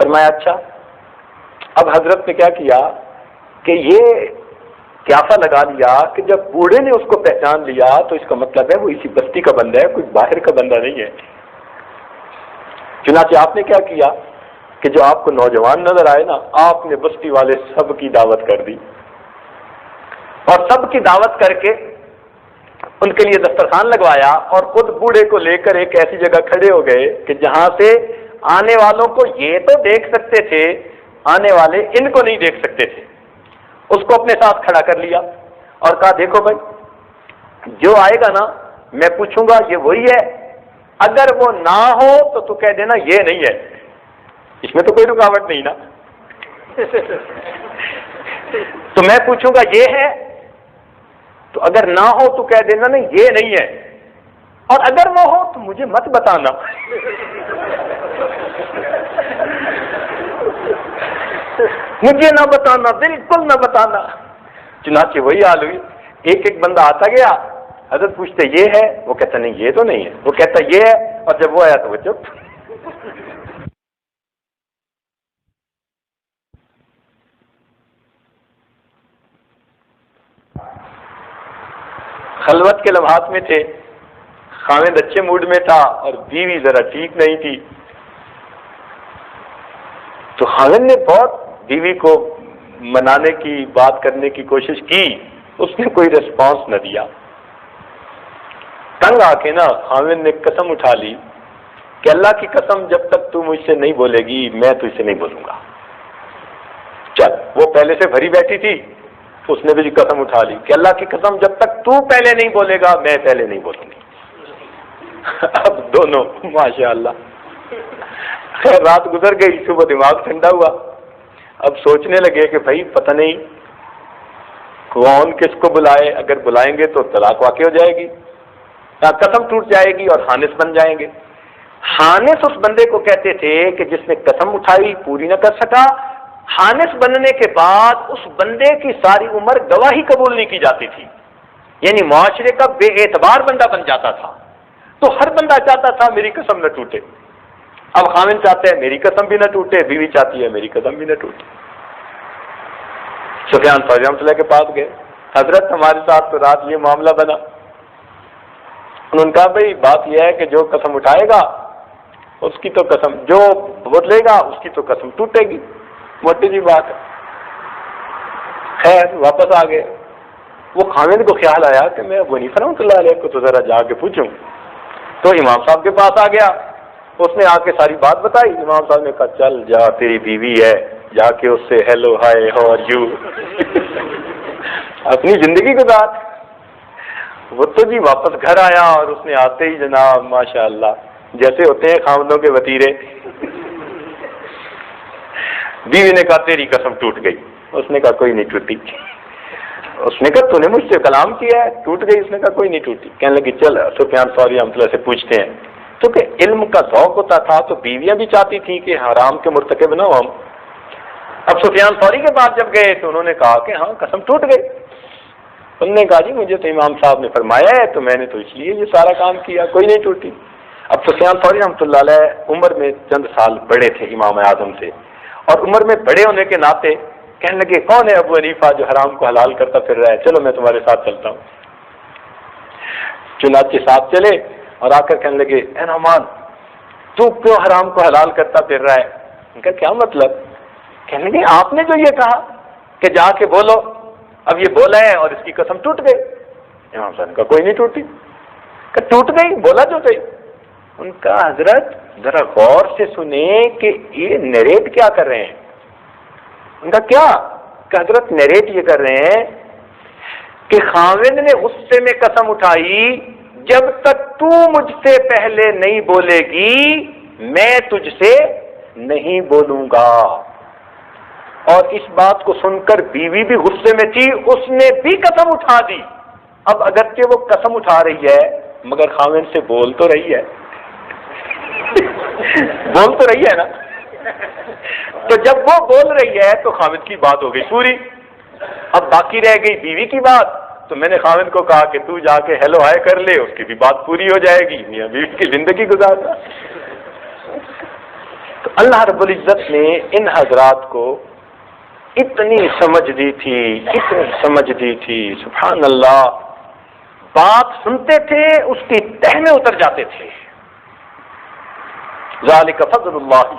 فرمایا اچھا. اب حضرت نے کیا کیا کہ یہ قیافہ لگا لیا کہ جب بوڑھے نے اس کو پہچان لیا تو اس کا مطلب ہے وہ اسی بستی کا بندہ ہے، کوئی باہر کا بندہ نہیں ہے. چنانچہ آپ نے کیا کیا کہ جو آپ کو نوجوان نظر آئے نا، آپ نے بستی والے سب کی دعوت کر دی، اور سب کی دعوت کر کے ان کے لیے دسترخوان لگوایا، اور خود بوڑھے کو لے کر ایک ایسی جگہ کھڑے ہو گئے کہ جہاں سے آنے والوں کو یہ تو دیکھ سکتے تھے، آنے والے ان کو نہیں دیکھ سکتے تھے. اس کو اپنے ساتھ کھڑا کر لیا اور کہا دیکھو بھائی، جو آئے گا نا میں پوچھوں گا یہ وہی ہے، اگر وہ نہ ہو تو کہہ دینا یہ نہیں ہے. اس میں تو کوئی رکاوٹ نہیں نا. تو میں پوچھوں گا یہ ہے، تو اگر نہ ہو تو کہہ دینا نہیں یہ نہیں ہے، اور اگر وہ ہو تو مجھے مت بتانا. مجھے نہ بتانا، بالکل نہ بتانا. چنانچہ وہی حال ہوئی. ایک ایک بندہ آتا گیا، حضرت پوچھتے یہ ہے، وہ کہتا نہیں یہ تو نہیں ہے، وہ کہتا یہ ہے، اور جب وہ آیا تو وہ چپ. خلوت کے لمحات میں تھے، خاوند اچھے موڈ میں تھا اور بیوی ذرا ٹھیک نہیں تھی. تو خاوند نے بہت بیوی کو منانے کی، بات کرنے کی کوشش کی، اس نے کوئی ریسپانس نہ دیا. تنگ آ کے نا خاوند نے قسم اٹھا لی کہ اللہ کی قسم جب تک تو مجھ سے نہیں بولے گی میں تجھ سے نہیں بولوں گا. چل، وہ پہلے سے بھری بیٹھی تھی، اس نے بھی قسم اٹھا لی کہ اللہ کی قسم جب تک تو پہلے نہیں بولے گا میں پہلے نہیں بولوں گی. اب دونوں ماشاء اللہ. خیر رات گزر گئی، صبح دماغ ٹھنڈا ہوا. اب سوچنے لگے کہ بھائی پتہ نہیں کون کس کو بلائے، اگر بلائیں گے تو طلاق واقع ہو جائے گی، قسم ٹوٹ جائے گی اور خانس بن جائیں گے. خانس اس بندے کو کہتے تھے کہ جس نے قسم اٹھائی پوری نہ کر سکا. خانس بننے کے بعد اس بندے کی ساری عمر گواہی قبول نہیں کی جاتی تھی، یعنی معاشرے کا بے اعتبار بندہ بن جاتا تھا. تو ہر بندہ چاہتا تھا میری قسم نہ ٹوٹے. اب خاوند چاہتے ہیں میری قسم بھی نہ ٹوٹے، بیوی چاہتی ہے میری قسم بھی نہ ٹوٹے. سفیان ثوری رحمۃ اللہ کے پاس گئے، حضرت ہمارے ساتھ تو رات یہ معاملہ بنا. انہوں نے کہا بھائی بات یہ ہے کہ جو قسم اٹھائے گا اس کی تو قسم، جو بولے گا اس کی تو قسم ٹوٹے گی، موٹی جی بات ہے. خیر واپس آ گئے. وہ خاوند کو خیال آیا کہ میں ابو حنیفہ رحمۃ اللہ علیہ کو تو ذرا جا کے پوچھوں. تو امام صاحب کے پاس آ گیا، اس نے آ کے ساری بات بتائی. امام صاحب نے کہا چل جا، تیری بیوی ہے، جا کے اس سے hello hi how are you اپنی زندگی گزار. وہ تو جی واپس گھر آیا اور اس نے آتے ہی جناب ماشاء اللہ جیسے ہوتے ہیں خاوندوں کے وتیرے. بیوی نے کہا تیری قسم ٹوٹ گئی. اس نے کہا کوئی نہیں ٹوٹی. اس نے کہا تو نے مجھ سے کلام کیا ہے، ٹوٹ گئی؟ اس نے کہا کوئی نہیں ٹوٹی. کہنے لگی چل سفیان ثوری رحمۃ اللہ سے پوچھتے ہیں. تو کہ علم کا ذوق ہوتا تھا تو بیویاں بھی چاہتی تھیں کہ حرام کے مرتکب نہ ہو ہم. اب سفیان ثوری کے پاس جب گئے تو انہوں نے کہا کہ ہاں قسم ٹوٹ گئی. انہوں نے کہا جی مجھے تو امام صاحب نے فرمایا ہے تو میں نے تو اس لیے یہ سارا کام کیا، کوئی نہیں ٹوٹی. اب سفیان ثوری رحمۃ اللہ علیہ عمر میں چند سال بڑے تھے امام اعظم سے، اور عمر میں بڑے ہونے کے ناطے کہنے لگے کون ہے ابو حنیفہ جو حرام کو حلال کرتا پھر رہا ہے، چلو میں تمہارے ساتھ چلتا ہوں. چنانچہ ساتھ چلے اور آ کر کہنے لگے اے نعمان تو کیوں حرام کو حلال کرتا پھر رہا ہے؟ ان کا کیا مطلب؟ کہنے لگے آپ نے جو یہ کہا کہ جا کے بولو، اب یہ بولا ہے اور اس کی قسم ٹوٹ گئی. امام صاحب کا کوئی نہیں ٹوٹی. کہ ٹوٹ گئی، بولا جو گئی. ان کا حضرت ذرا غور سے سنیں کہ یہ نریٹ کیا کر رہے ہیں. ان کا کیا کہ حضرت نریٹ یہ کر رہے ہیں کہ خاوند نے غصے میں قسم اٹھائی جب تک تو مجھ سے پہلے نہیں بولے گی میں تجھ سے نہیں بولوں گا. اور اس بات کو سن کر بیوی بھی غصے میں تھی، اس نے بھی قسم اٹھا دی. اب اگرچہ وہ قسم اٹھا رہی ہے مگر خاوند سے بول تو رہی ہے بول تو رہی ہے نا. تو جب وہ بول رہی ہے تو خاوند کی بات ہو گئی پوری. اب باقی رہ گئی بیوی کی بات. تو میں نے خاوند کو کہا کہ تو جا کے ہیلو ہائے کر لے، اس کی بھی بات پوری ہو جائے گی، میاں بیوی کی زندگی گزارنا. تو اللہ رب العزت نے ان حضرات کو اتنی سمجھ دی تھی سبحان اللہ، بات سنتے تھے اس کی تہ میں اتر جاتے تھے. ذالک فضل اللہ